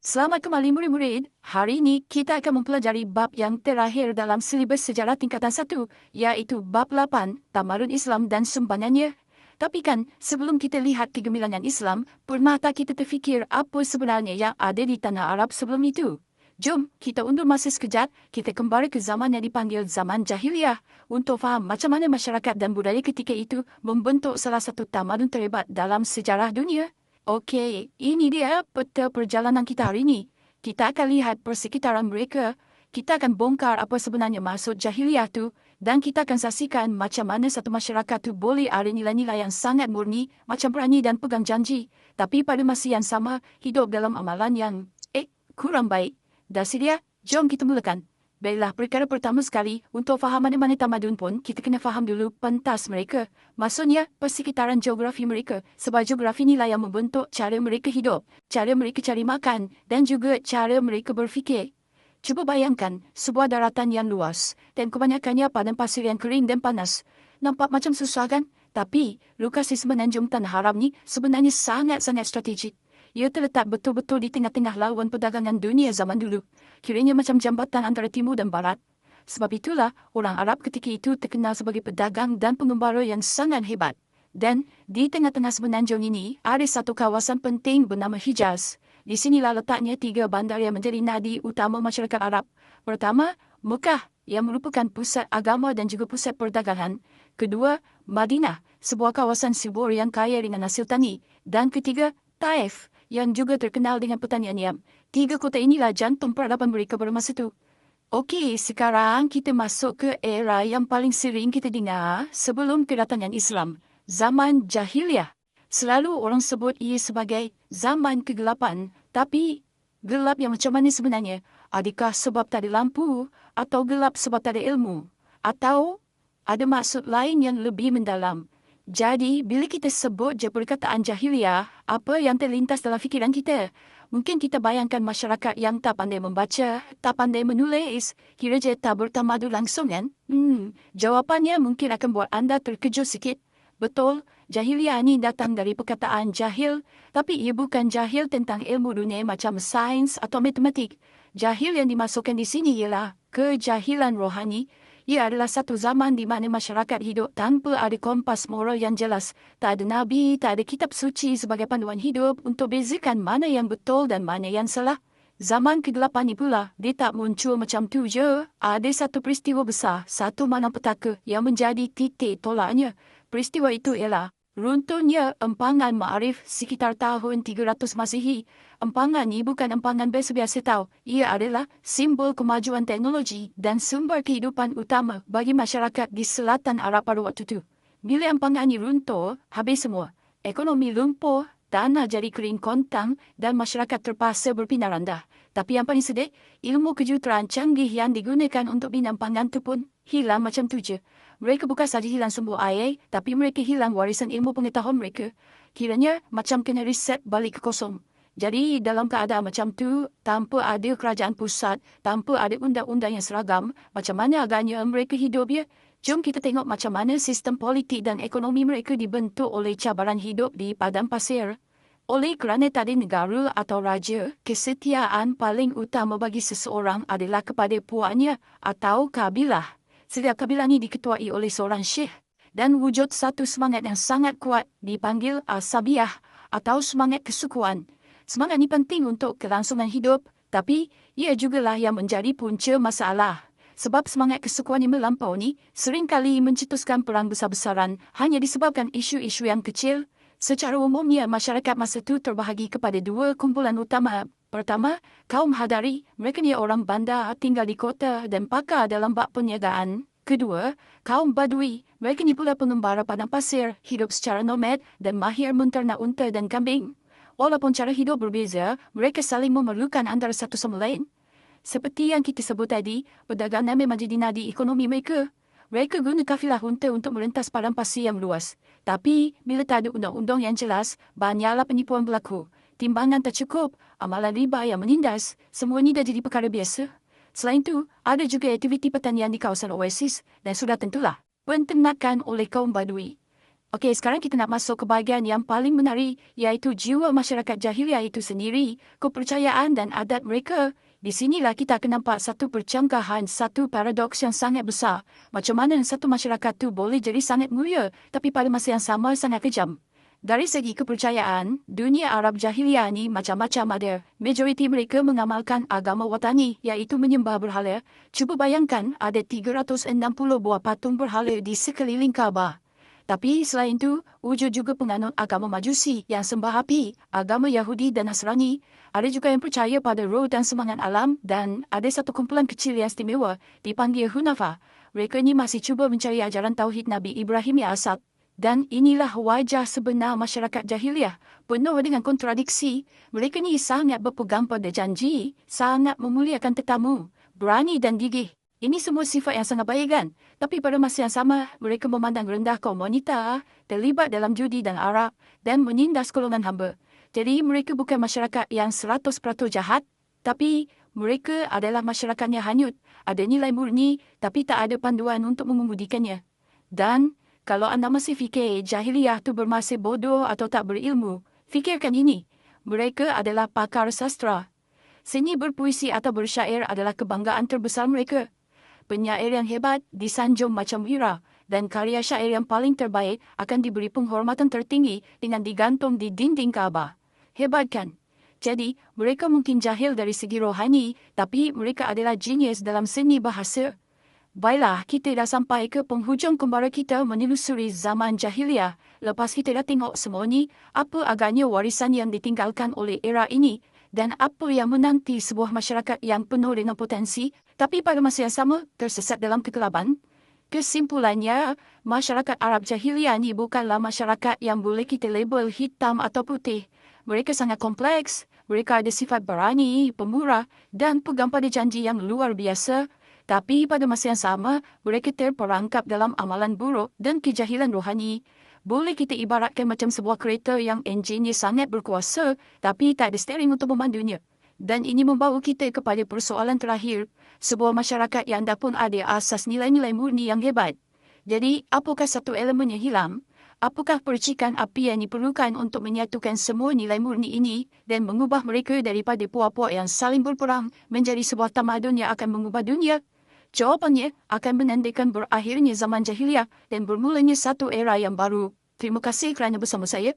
Selamat kembali murid-murid. Hari ini kita akan mempelajari bab yang terakhir dalam silibus sejarah tingkatan 1, iaitu bab 8, Tamadun Islam dan Sumbangannya. Tapi kan, sebelum kita lihat kegemilangan Islam, pernah tak kita terfikir apa sebenarnya yang ada di tanah Arab sebelum itu? Jom, kita undur masa sekejap, kita kembali ke zaman yang dipanggil zaman Jahiliyah untuk faham macam mana masyarakat dan budaya ketika itu membentuk salah satu tamadun terhebat dalam sejarah dunia. Okey, ini dia peta perjalanan kita hari ini. Kita akan lihat persekitaran mereka. Kita akan bongkar apa sebenarnya maksud jahiliyah tu dan kita akan saksikan macam mana satu masyarakat tu boleh ada nilai-nilai yang sangat murni, macam berani dan pegang janji, tapi pada masa yang sama hidup dalam amalan yang kurang baik. Dah sedia? Jom kita mulakan. Baiklah, perkara pertama sekali, untuk faham mana-mana tamadun pun, kita kena faham dulu pentas mereka. Maksudnya, persekitaran geografi mereka. Sebab geografi inilah yang membentuk cara mereka hidup, cara mereka cari makan, dan juga cara mereka berfikir. Cuba bayangkan, sebuah daratan yang luas, dan kebanyakannya padang pasir yang kering dan panas. Nampak macam susah kan? Tapi, lokasi semenanjung Tanah Arab ni sebenarnya sangat-sangat strategik. Ia terletak betul-betul di tengah-tengah laluan perdagangan dunia zaman dulu. Kiranya macam jambatan antara timur dan barat. Sebab itulah, orang Arab ketika itu terkenal sebagai pedagang dan pengembara yang sangat hebat. Dan, di tengah-tengah semenanjung ini, ada satu kawasan penting bernama Hijaz. Di sinilah letaknya 3 bandar yang menjadi nadi utama masyarakat Arab. Pertama, Mekah, yang merupakan pusat agama dan juga pusat perdagangan. Kedua, Madinah, sebuah kawasan subur yang kaya dengan hasil tani. Dan ketiga, Taif, yang juga terkenal dengan pertanian yam. 3 kota inilah jantung peradaban mereka pada masa itu. Okey, sekarang kita masuk ke era yang paling sering kita dengar sebelum kedatangan Islam. Zaman Jahiliyah. Selalu orang sebut ia sebagai zaman kegelapan. Tapi, gelap yang macam mana sebenarnya? Adakah sebab tak ada lampu? Atau gelap sebab tak ada ilmu? Atau ada maksud lain yang lebih mendalam? Jadi, bila kita sebut je perkataan jahiliyah, apa yang terlintas dalam fikiran kita? Mungkin kita bayangkan masyarakat yang tak pandai membaca, tak pandai menulis, kira je tak bertamadun langsung kan? Jawapannya mungkin akan buat anda terkejut sikit. Betul, jahiliyah ni datang dari perkataan jahil, tapi ia bukan jahil tentang ilmu dunia macam sains atau matematik. Jahil yang dimasukkan di sini ialah kejahilan rohani. Ia adalah satu zaman di mana masyarakat hidup tanpa ada kompas moral yang jelas. Tak ada Nabi, tak ada kitab suci sebagai panduan hidup untuk bezakan mana yang betul dan mana yang salah. Zaman kegelapan ni pula, dia tak muncul macam tu je. Ada satu peristiwa besar, satu malapetaka yang menjadi titik tolaknya. Peristiwa itu ialah runtuhnya empangan Ma'arif sekitar tahun 300 Masihi. Empangan ini bukan empangan biasa-biasa tahu. Ia adalah simbol kemajuan teknologi dan sumber kehidupan utama bagi masyarakat di selatan Arab pada waktu itu. Bila empangan ini runtuh, habis semua. Ekonomi lumpuh, tanah jadi kering kontang dan masyarakat terpaksa berpindah randah. Tapi yang paling sedih, ilmu kejuruteraan canggih yang digunakan untuk bina empangan itu pun hilang macam tu je. Mereka bukan saja hilang sumber air, tapi mereka hilang warisan ilmu pengetahuan mereka. Kiranya macam kena reset balik ke kosong. Jadi dalam keadaan macam tu, tanpa ada kerajaan pusat, tanpa ada undang-undang yang seragam, macam mana agaknya mereka hidup ya? Jom kita tengok macam mana sistem politik dan ekonomi mereka dibentuk oleh cabaran hidup di padang pasir. Oleh kerana tak ada negara atau raja, kesetiaan paling utama bagi seseorang adalah kepada puaknya atau kabilah. Setiap kabilah ini diketuai oleh seorang syekh dan wujud satu semangat yang sangat kuat dipanggil asabiyah atau semangat kesukuan. Semangat ini penting untuk kelangsungan hidup, tapi ia jugalah yang menjadi punca masalah. Sebab semangat kesukuan yang melampau ni seringkali mencetuskan perang besar-besaran hanya disebabkan isu-isu yang kecil. Secara umumnya, masyarakat masa itu terbahagi kepada 2 kumpulan utama. Pertama, kaum Hadari, mereka ni orang bandar, tinggal di kota dan pakar dalam bab perniagaan. Kedua, kaum Badui, mereka ni pula pengembara padang pasir, hidup secara nomad dan mahir menternak unta dan kambing. Walaupun cara hidup berbeza, mereka saling memerlukan antara satu sama lain. Seperti yang kita sebut tadi, perdagangan memang jadi nadi ekonomi mereka. Mereka guna kafilah unta untuk merentas padang pasir yang luas. Tapi, bila tak ada undang-undang yang jelas, banyaklah penipuan berlaku. Timbangan tak cukup, amalan riba yang menindas, semua ini dah jadi perkara biasa. Selain itu, ada juga aktiviti pertanian di kawasan oasis dan sudah tentulah penternakan oleh kaum Badui. Okey, sekarang kita nak masuk ke bahagian yang paling menarik, iaitu jiwa masyarakat jahiliah itu sendiri, kepercayaan dan adat mereka. Di sinilah kita akan nampak satu percanggahan, satu paradoks yang sangat besar. Macam mana satu masyarakat tu boleh jadi sangat mulia, tapi pada masa yang sama sangat kejam. Dari segi kepercayaan, dunia Arab jahiliah ni macam-macam ada. Majoriti mereka mengamalkan agama watani, iaitu menyembah berhala. Cuba bayangkan ada 360 buah patung berhala di sekeliling Kaabah. Tapi selain itu, wujud juga penganut agama Majusi yang sembah api, agama Yahudi dan Nasrani. Ada juga yang percaya pada roh dan semangat alam, dan ada satu kumpulan kecil yang istimewa dipanggil Hunafa. Mereka ni masih cuba mencari ajaran Tauhid Nabi Ibrahim yang asal. Dan inilah wajah sebenar masyarakat jahiliah, penuh dengan kontradiksi. Mereka ni sangat berpegang pada janji, sangat memuliakan tetamu, berani dan gigih. Ini semua sifat yang sangat baik kan? Tapi pada masa yang sama, mereka memandang rendah kaum wanita, terlibat dalam judi dan arak, dan menindas golongan hamba. Jadi mereka bukan masyarakat yang 100% jahat, tapi mereka adalah masyarakat yang hanyut, ada nilai murni, tapi tak ada panduan untuk mengemudikannya. Dan kalau anda masih fikir jahiliah tu bermasih bodoh atau tak berilmu, fikirkan ini. Mereka adalah pakar sastra. Seni berpuisi atau bersyair adalah kebanggaan terbesar mereka. Penyair yang hebat disanjung macam wira, dan karya syair yang paling terbaik akan diberi penghormatan tertinggi dengan digantung di dinding Kaabah. Hebat kan? Jadi, mereka mungkin jahil dari segi rohani, tapi mereka adalah genius dalam seni bahasa. Baiklah, kita dah sampai ke penghujung kembara kita menelusuri zaman jahiliah. Lepas kita dah tengok semua ni, apa agaknya warisan yang ditinggalkan oleh era ini, dan apa yang menanti sebuah masyarakat yang penuh dengan potensi, tapi pada masa yang sama tersesat dalam kegelapan? Kesimpulannya, masyarakat Arab jahiliah ni bukanlah masyarakat yang boleh kita label hitam atau putih. Mereka sangat kompleks, mereka ada sifat berani, pemurah dan pegang pada janji yang luar biasa. Tapi pada masa yang sama, mereka terperangkap dalam amalan buruk dan kejahilan rohani. Boleh kita ibaratkan macam sebuah kereta yang enjinnya sangat berkuasa, tapi tak ada steering untuk memandunya. Dan ini membawa kita kepada persoalan terakhir, sebuah masyarakat yang dah pun ada asas nilai-nilai murni yang hebat. Jadi, apakah satu elemen yang hilang? Apakah percikan api yang diperlukan untuk menyatukan semua nilai murni ini dan mengubah mereka daripada puak-puak yang saling berperang menjadi sebuah tamadun yang akan mengubah dunia? Jawapannya akan menandakan berakhirnya zaman jahiliah dan bermulanya satu era yang baru. Terima kasih kerana bersama saya.